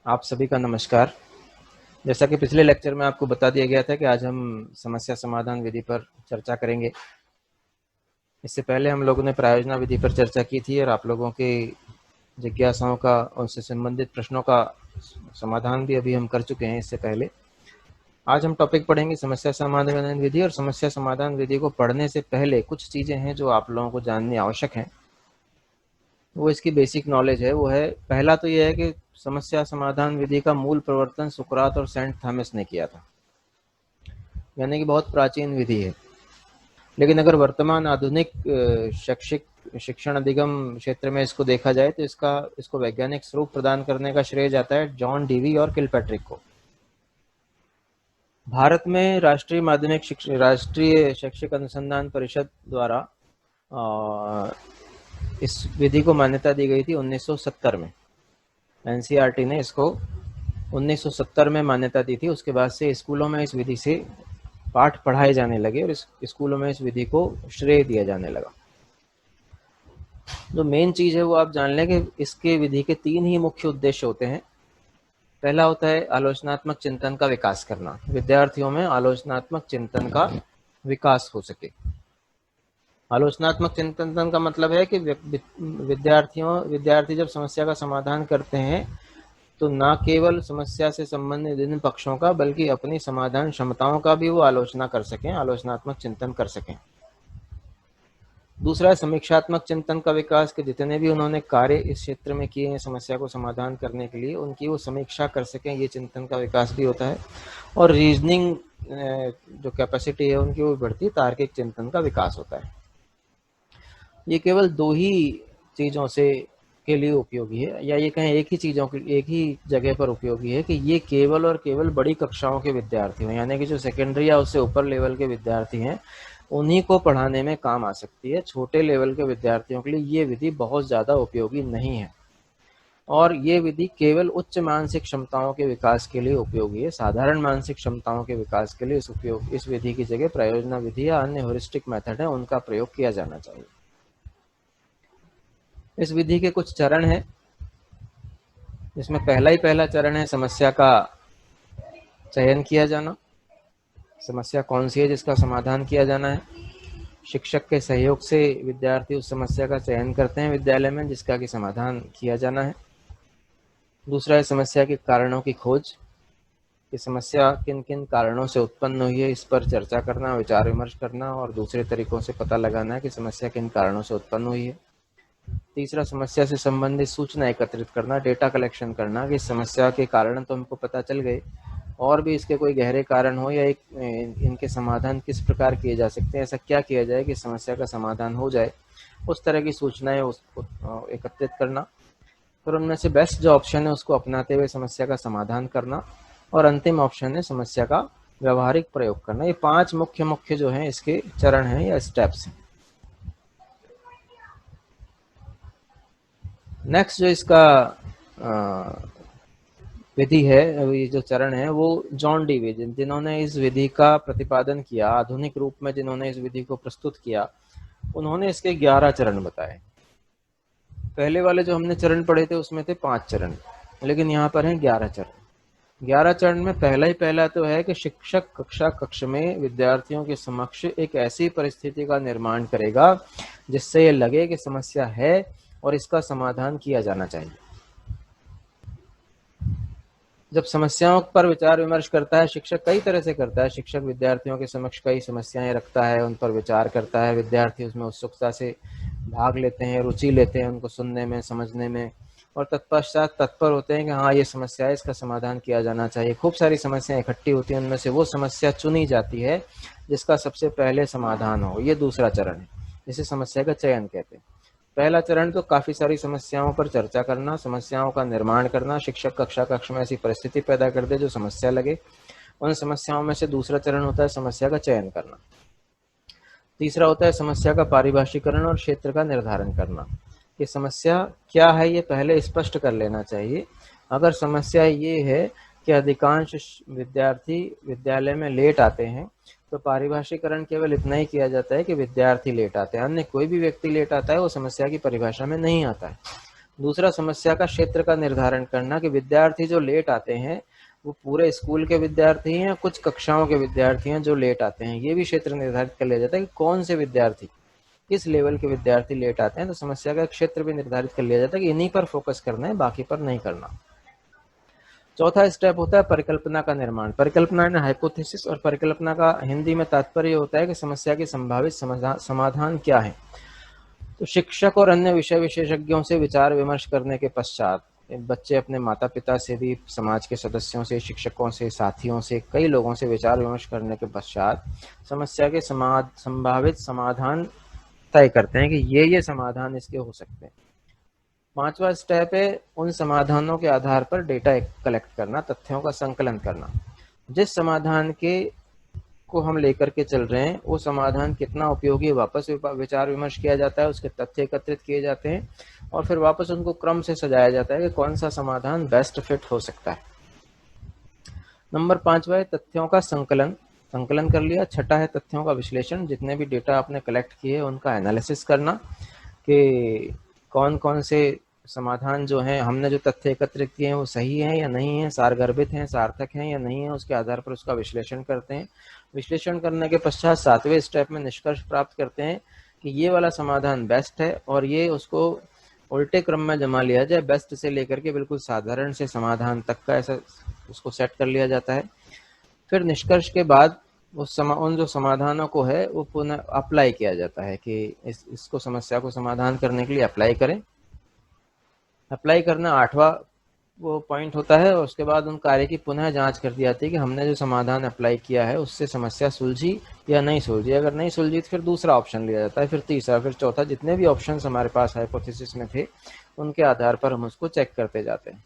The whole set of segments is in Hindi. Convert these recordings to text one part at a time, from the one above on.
आप सभी का नमस्कार। जैसा कि पिछले लेक्चर में आपको बता दिया गया था कि आज हम समस्या समाधान विधि पर चर्चा करेंगे। इससे पहले हम लोगों ने प्रायोजना विधि पर चर्चा की थी और आप लोगों की जिज्ञासाओं का, उनसे संबंधित प्रश्नों का समाधान भी अभी हम कर चुके हैं इससे पहले। आज हम टॉपिक पढ़ेंगे समस्या समाधान विधि, और समस्या समाधान विधि को पढ़ने से पहले कुछ चीज़ें हैं जो आप लोगों को जाननी आवश्यक हैं। वो इसकी बेसिक नॉलेज है। वो है, पहला तो ये है कि समस्या समाधान विधि का मूल प्रवर्तन सुकरात और सेंट थॉमस ने किया था, यानी कि बहुत प्राचीन विधि है। लेकिन अगर वर्तमान आधुनिक शैक्षिक शिक्षण अधिगम क्षेत्र में इसको देखा जाए तो इसको वैज्ञानिक स्वरूप प्रदान करने का श्रेय जाता है जॉन डीवी और किलपैट्रिक को। भारत में राष्ट्रीय शैक्षिक अनुसंधान परिषद द्वारा इस विधि को मान्यता दी गई थी 1970 में। एनसीईआरटी ने इसको 1970 में मान्यता दी थी। उसके बाद से स्कूलों में इस विधि से पाठ पढ़ाए जाने लगे और इस स्कूलों में इस विधि को श्रेय दिया जाने लगा। जो मेन चीज़ है वो आप जान लें कि इसके विधि के 3 ही मुख्य उद्देश्य होते हैं। पहला होता है आलोचनात्मक चिंतन का विकास करना, विद्यार्थियों में आलोचनात्मक चिंतन का विकास हो सके। आलोचनात्मक चिंतन का मतलब है कि विद्यार्थी जब समस्या का समाधान करते हैं तो ना केवल समस्या से संबंधित विभिन्न पक्षों का, बल्कि अपनी समाधान क्षमताओं का भी वो आलोचना कर सकें, आलोचनात्मक चिंतन कर सकें। दूसरा है समीक्षात्मक चिंतन का विकास, के जितने भी उन्होंने कार्य इस क्षेत्र में किए हैं समस्या को समाधान करने के लिए, उनकी वो समीक्षा कर सकें, ये चिंतन का विकास भी होता है। और रीजनिंग जो कैपेसिटी है उनकी वो बढ़ती, तार्किक चिंतन का विकास होता है। ये केवल 2 ही चीज़ों से के लिए उपयोगी है, या ये कहें एक ही जगह पर उपयोगी है, कि ये केवल और केवल बड़ी कक्षाओं के विद्यार्थी हैं, यानी कि जो सेकेंडरी या उससे ऊपर लेवल के विद्यार्थी हैं उन्हीं को पढ़ाने में काम आ सकती है। छोटे लेवल के विद्यार्थियों के लिए ये विधि बहुत ज़्यादा उपयोगी नहीं है। और ये विधि केवल उच्च मानसिक क्षमताओं के विकास के लिए उपयोगी है। साधारण मानसिक क्षमताओं के विकास के लिए इस विधि की जगह प्रायोजना विधि या अन्य ह्यूरिस्टिक मेथड है उनका प्रयोग किया जाना चाहिए। इस विधि के कुछ चरण हैं, जिसमें पहला चरण है समस्या का चयन किया जाना। समस्या कौन सी है जिसका समाधान किया जाना है। शिक्षक के सहयोग से विद्यार्थी उस समस्या का चयन करते हैं विद्यालय में जिसका कि समाधान किया जाना है। दूसरा है समस्या के कारणों की खोज, कि समस्या किन किन कारणों से उत्पन्न हुई है, इस पर चर्चा करना, विचार विमर्श करना और दूसरे तरीकों से पता लगाना है कि समस्या किन कारणों से उत्पन्न हुई है। तीसरा समस्या से संबंधित सूचना एकत्रित करना, डेटा कलेक्शन करना, कि समस्या के कारण तो हमको पता चल गए, और भी इसके कोई गहरे कारण हो या इनके समाधान किस प्रकार किए जा सकते हैं, ऐसा क्या किया जाए कि समस्या का समाधान हो जाए, उस तरह की सूचनाएं उसको एकत्रित करना। फिर उनमें से बेस्ट जो ऑप्शन है उसको अपनाते हुए समस्या का समाधान करना, और अंतिम ऑप्शन है समस्या का व्यवहारिक प्रयोग करना। ये 5 मुख्य जो हैं इसके चरण हैं या स्टेप्स हैं। नेक्स्ट जो इसका विधि है, ये जो चरण है, वो जॉन डीवी जिन्होंने इस विधि का प्रतिपादन किया, आधुनिक रूप में जिन्होंने इस विधि को प्रस्तुत किया, उन्होंने इसके 11 चरण बताए। पहले वाले जो हमने चरण पढ़े थे उसमें थे 5 चरण, लेकिन यहाँ पर हैं 11 चरण। 11 चरण में पहला तो है कि शिक्षक कक्ष में विद्यार्थियों के समक्ष एक ऐसी परिस्थिति का निर्माण करेगा जिससे ये लगे कि समस्या है और इसका समाधान किया जाना चाहिए। जब समस्याओं पर विचार विमर्श करता है शिक्षक, कई तरह से करता है। शिक्षक विद्यार्थियों के समक्ष कई समस्याएं रखता है, उन पर विचार करता है, विद्यार्थी उसमें उत्सुकता से भाग लेते हैं, रुचि लेते हैं उनको सुनने में, समझने में, और तत्पश्चात तत्पर होते हैं कि हाँ ये समस्या है, इसका समाधान किया जाना चाहिए। खूब सारी समस्याएं इकट्ठी होती हैं, उनमें से वो समस्या चुनी जाती है जिसका सबसे पहले समाधान हो। ये दूसरा चरण है, जिसे समस्या का चयन कहते हैं। पहला चरण तो काफ़ी सारी समस्याओं पर चर्चा करना, समस्याओं का निर्माण करना, शिक्षक कक्ष में ऐसी परिस्थिति पैदा कर दे जो समस्या लगे। उन समस्याओं में से दूसरा चरण होता है समस्या का चयन करना। तीसरा होता है समस्या का पारिभाषिकरण और क्षेत्र का निर्धारण करना, कि समस्या क्या है ये पहले स्पष्ट कर लेना चाहिए। अगर समस्या ये है कि अधिकांश विद्यार्थी विद्यालय में लेट आते हैं, तो पारिभाषिकरण केवल इतना ही किया जाता है कि विद्यार्थी लेट आते हैं, अन्य कोई भी व्यक्ति लेट आता है वो समस्या की परिभाषा में नहीं आता है। दूसरा, समस्या का क्षेत्र का निर्धारण करना कि विद्यार्थी जो लेट आते हैं वो पूरे स्कूल के विद्यार्थी हैं या कुछ कक्षाओं के विद्यार्थी हैं जो लेट आते हैं, ये भी क्षेत्र निर्धारित कर लिया जाता है कि कौन से विद्यार्थी किस लेवल के विद्यार्थी लेट आते हैं। तो समस्या का क्षेत्र भी निर्धारित कर लिया जाता है कि इन्हीं पर फोकस करना है, बाकी पर नहीं करना। चौथा स्टेप होता है परिकल्पना का निर्माण। परिकल्पना यानी हाइपोथेसिस, और परिकल्पना का हिंदी में तात्पर्य होता है कि समस्या की संभावित समाधान क्या है। तो शिक्षक और अन्य विषय विशेषज्ञों से विचार विमर्श करने के पश्चात बच्चे अपने माता पिता से भी, समाज के सदस्यों से, शिक्षकों से, साथियों से, कई लोगों से विचार विमर्श करने के पश्चात समस्या के संभावित समाधान तय करते हैं कि ये समाधान इसके हो सकते हैं। पांचवा स्टेप है उन समाधानों के आधार पर डेटा कलेक्ट करना, तथ्यों का संकलन करना। जिस समाधान के को हम लेकर के चल रहे हैं वो समाधान कितना उपयोगी है, वापस विचार विमर्श किया जाता है, उसके तथ्य एकत्रित किए जाते हैं और फिर वापस उनको क्रम से सजाया जाता है कि कौन सा समाधान बेस्ट फिट हो सकता है। नंबर 5 है तथ्यों का संकलन कर लिया। छठा है तथ्यों का विश्लेषण, जितने भी डेटा आपने कलेक्ट किए उनका एनालिसिस करना कि कौन कौन से समाधान जो हैं, हमने जो तथ्य एकत्रित किए हैं वो सही है या नहीं है, सारगर्भित हैं, सार्थक हैं या नहीं है, उसके आधार पर उसका विश्लेषण करते हैं। विश्लेषण करने के पश्चात 7वें स्टेप में निष्कर्ष प्राप्त करते हैं कि ये वाला समाधान बेस्ट है और ये उसको उल्टे क्रम में जमा लिया जाए, बेस्ट से लेकर के बिल्कुल साधारण से समाधान तक का, ऐसा उसको सेट कर लिया जाता है। फिर निष्कर्ष के बाद उन जो समाधानों को है वो पुनः अप्लाई किया जाता है कि इसको समस्या को समाधान करने के लिए अप्लाई करें। अप्लाई करना 8वां वो पॉइंट होता है और उसके बाद उन कार्य की पुनः जांच कर दी जाती है कि हमने जो समाधान अप्लाई किया है उससे समस्या सुलझी या नहीं सुलझी। अगर नहीं सुलझी तो फिर दूसरा ऑप्शन लिया जाता है, फिर तीसरा, फिर चौथा, जितने भी ऑप्शंस हमारे पास हाइपोथेसिस में थे उनके आधार पर हम उसको चेक करते जाते हैं।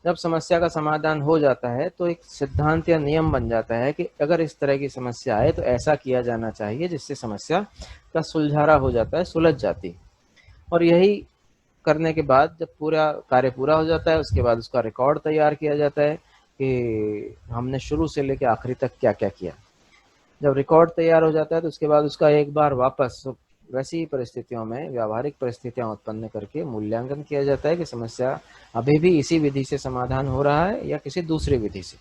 जब समस्या का समाधान हो जाता है तो एक सिद्धांत या नियम बन जाता है कि अगर इस तरह की समस्या आए तो ऐसा किया जाना चाहिए, जिससे समस्या का सुलझारा हो जाता है, सुलझ जाती। और यही करने के बाद जब पूरा कार्य पूरा हो जाता है उसके बाद उसका रिकॉर्ड तैयार किया जाता है कि हमने शुरू से लेकर आखिरी तक क्या क्या किया। जब रिकॉर्ड तैयार हो जाता है तो उसके बाद उसका एक बार वापस वैसी ही परिस्थितियों में व्यावहारिक परिस्थितियां उत्पन्न करके मूल्यांकन किया जाता है कि समस्या अभी भी इसी विधि से समाधान हो रहा है या किसी दूसरी विधि से।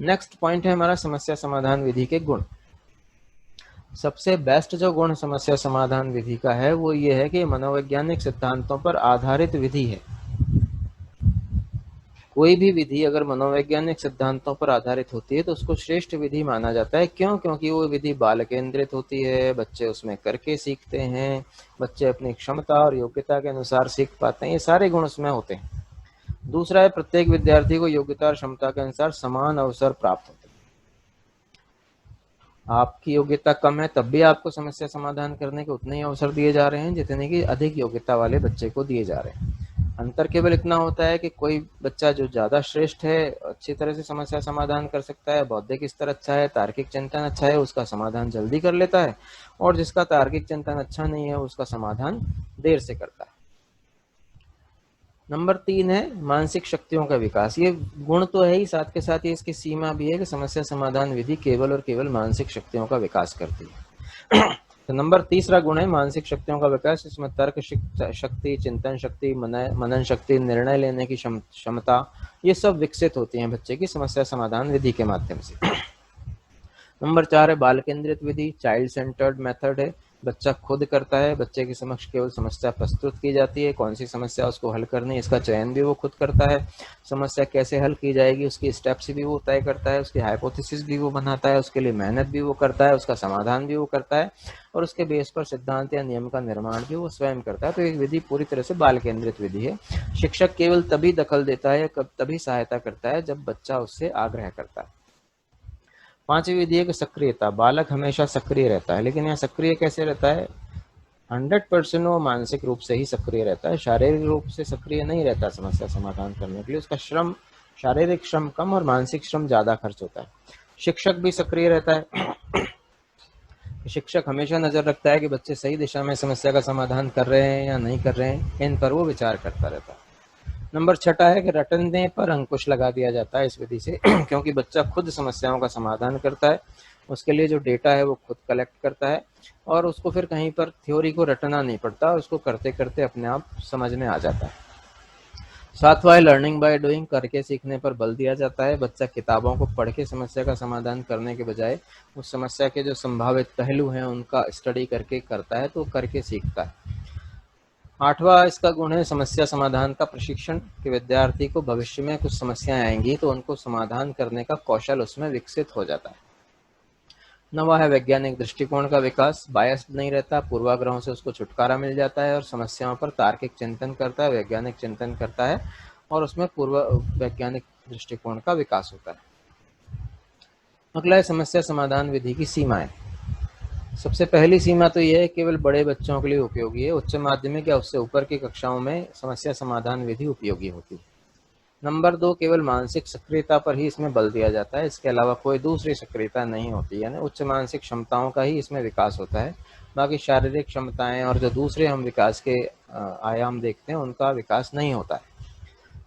नेक्स्ट पॉइंट है हमारा समस्या समाधान विधि के गुण। सबसे बेस्ट जो गुण समस्या समाधान विधि का है वो ये है कि मनोवैज्ञानिक सिद्धांतों पर आधारित विधि है। कोई भी विधि अगर मनोवैज्ञानिक सिद्धांतों पर आधारित होती है तो उसको श्रेष्ठ विधि माना जाता है। क्यों? क्योंकि वो विधि बाल केंद्रित होती है, बच्चे उसमें करके सीखते हैं, बच्चे अपनी क्षमता और योग्यता के अनुसार सीख पाते हैं, ये सारे गुण उसमें होते हैं। दूसरा है प्रत्येक विद्यार्थी को योग्यता और क्षमता के अनुसार समान अवसर प्राप्त होते हैं। आपकी योग्यता कम है तब भी आपको समस्या समाधान करने के उतने ही अवसर दिए जा रहे हैं जितने की अधिक योग्यता वाले बच्चे को दिए जा रहे हैं। अंतर केवल इतना होता है कि कोई बच्चा जो ज़्यादा श्रेष्ठ है, अच्छी तरह से समस्या समाधान कर सकता है, बौद्धिक स्तर अच्छा है, तार्किक चिंतन अच्छा है, उसका समाधान जल्दी कर लेता है, और जिसका तार्किक चिंतन अच्छा नहीं है उसका समाधान देर से करता है। नंबर 3 है मानसिक शक्तियों का विकास। ये गुण तो है ही, साथ के साथ ये इसकी सीमा भी है कि समस्या समाधान विधि केवल और केवल मानसिक शक्तियों का विकास करती है। तो नंबर तीसरा गुण है मानसिक शक्तियों का विकास। इसमें तर्क शक्ति, चिंतन शक्ति, मनन शक्ति, निर्णय लेने की क्षमता, ये सब विकसित होती हैं बच्चे की समस्या समाधान विधि के माध्यम से। नंबर 4 है बाल केंद्रित विधि, चाइल्ड सेंटर्ड मेथड है। बच्चा खुद करता है, बच्चे के समक्ष केवल समस्या प्रस्तुत की जाती है, कौन सी समस्या उसको हल करनी है इसका चयन भी वो खुद करता है, समस्या कैसे हल की जाएगी उसकी स्टेप्स भी वो तय करता है, उसकी हाइपोथेसिस भी वो बनाता है, उसके लिए मेहनत भी वो करता है, उसका समाधान भी वो करता है, और उसके बेस पर सिद्धांत या नियम का निर्माण भी वो स्वयं करता है। तो एक विधि पूरी तरह से बाल केंद्रित विधि है। शिक्षक केवल तभी दखल देता है या तभी सहायता करता है जब बच्चा उससे आग्रह करता है। 5वीं विधि है कि सक्रियता। बालक हमेशा सक्रिय रहता है, लेकिन यहाँ सक्रिय कैसे रहता है? 100% वो मानसिक रूप से ही सक्रिय रहता है, शारीरिक रूप से सक्रिय नहीं रहता। समस्या समाधान करने के लिए उसका श्रम, शारीरिक श्रम कम और मानसिक श्रम ज्यादा खर्च होता है। शिक्षक भी सक्रिय रहता है। शिक्षक हमेशा नजर रखता है कि बच्चे सही दिशा में समस्या का समाधान कर रहे हैं या नहीं कर रहे हैं, इन पर वो विचार करता रहता है। नंबर 6 है कि रटने पर अंकुश लगा दिया जाता है इस विधि से, क्योंकि बच्चा खुद समस्याओं का समाधान करता है, उसके लिए जो डेटा है वो खुद कलेक्ट करता है और उसको फिर कहीं पर थ्योरी को रटना नहीं पड़ता, उसको करते करते अपने आप समझ में आ जाता है। सातवां है लर्निंग बाय डूइंग, करके सीखने पर बल दिया जाता है। बच्चा किताबों को पढ़ के समस्या का समाधान करने के बजाय उस समस्या के जो संभावित पहलू हैं उनका स्टडी करके करता है, तो करके सीखता है। आठवां इसका गुण है समस्या समाधान का प्रशिक्षण, कि विद्यार्थी को भविष्य में कुछ समस्याएं आएंगी तो उनको समाधान करने का कौशल उसमें विकसित हो जाता है। नवा है वैज्ञानिक दृष्टिकोण का विकास, बायस्ड नहीं रहता, पूर्वाग्रहों से उसको छुटकारा मिल जाता है और समस्याओं पर तार्किक चिंतन करता है, वैज्ञानिक चिंतन करता है और उसमें पूर्व वैज्ञानिक दृष्टिकोण का विकास होता है। अगला है समस्या समाधान विधि की सीमाएं। सबसे पहली सीमा तो यह है केवल बड़े बच्चों के लिए उपयोगी है, उच्च माध्यमिक या उससे ऊपर की कक्षाओं में समस्या समाधान विधि उपयोगी होती है। नंबर 2, केवल मानसिक सक्रियता पर ही इसमें बल दिया जाता है, इसके अलावा कोई दूसरी सक्रियता नहीं होती, यानी उच्च मानसिक क्षमताओं का ही इसमें विकास होता है, बाकी शारीरिक क्षमताएं और जो दूसरे हम विकास के आयाम देखते हैं उनका विकास नहीं होता है।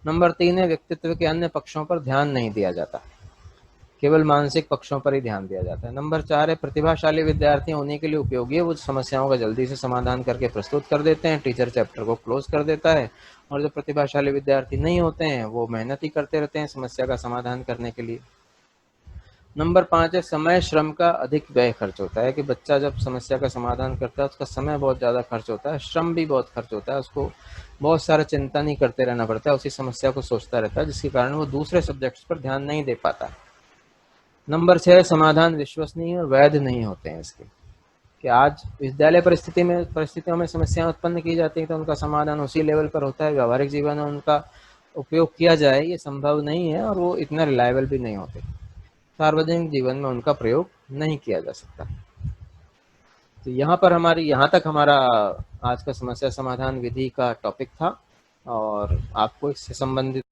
नंबर 3 है व्यक्तित्व के अन्य पक्षों पर ध्यान नहीं दिया जाता, केवल मानसिक पक्षों पर ही ध्यान दिया जाता है। नंबर 4 है प्रतिभाशाली विद्यार्थी उन्हीं के लिए उपयोगी है वो समस्याओं का जल्दी से समाधान करके प्रस्तुत कर देते हैं, टीचर चैप्टर को क्लोज कर देता है, और जो प्रतिभाशाली विद्यार्थी नहीं होते हैं वो मेहनत ही करते रहते हैं समस्या का समाधान करने के लिए। नंबर 5 है समय श्रम का अधिक व्यय खर्च होता है, कि बच्चा जब समस्या का समाधान करता है उसका समय बहुत ज़्यादा खर्च होता है, श्रम भी बहुत खर्च होता है, उसको बहुत सारा चिंतन ही करते रहना पड़ता है, उसी समस्या को सोचता रहता है, जिसके कारण वो दूसरे सब्जेक्ट्स पर ध्यान नहीं दे पाता। नंबर 6, समाधान विश्वसनीय और वैध नहीं होते हैं इसके, कि आज विद्यालय परिस्थितियों में समस्याएं उत्पन्न की जाती हैं तो उनका समाधान उसी लेवल पर होता है, व्यावहारिक जीवन में उनका उपयोग किया जाए ये संभव नहीं है और वो इतना रिलायबल भी नहीं होते, सार्वजनिक जीवन में उनका प्रयोग नहीं किया जा सकता। तो यहाँ तक हमारा आज का समस्या समाधान विधि का टॉपिक था और आपको इससे संबंधित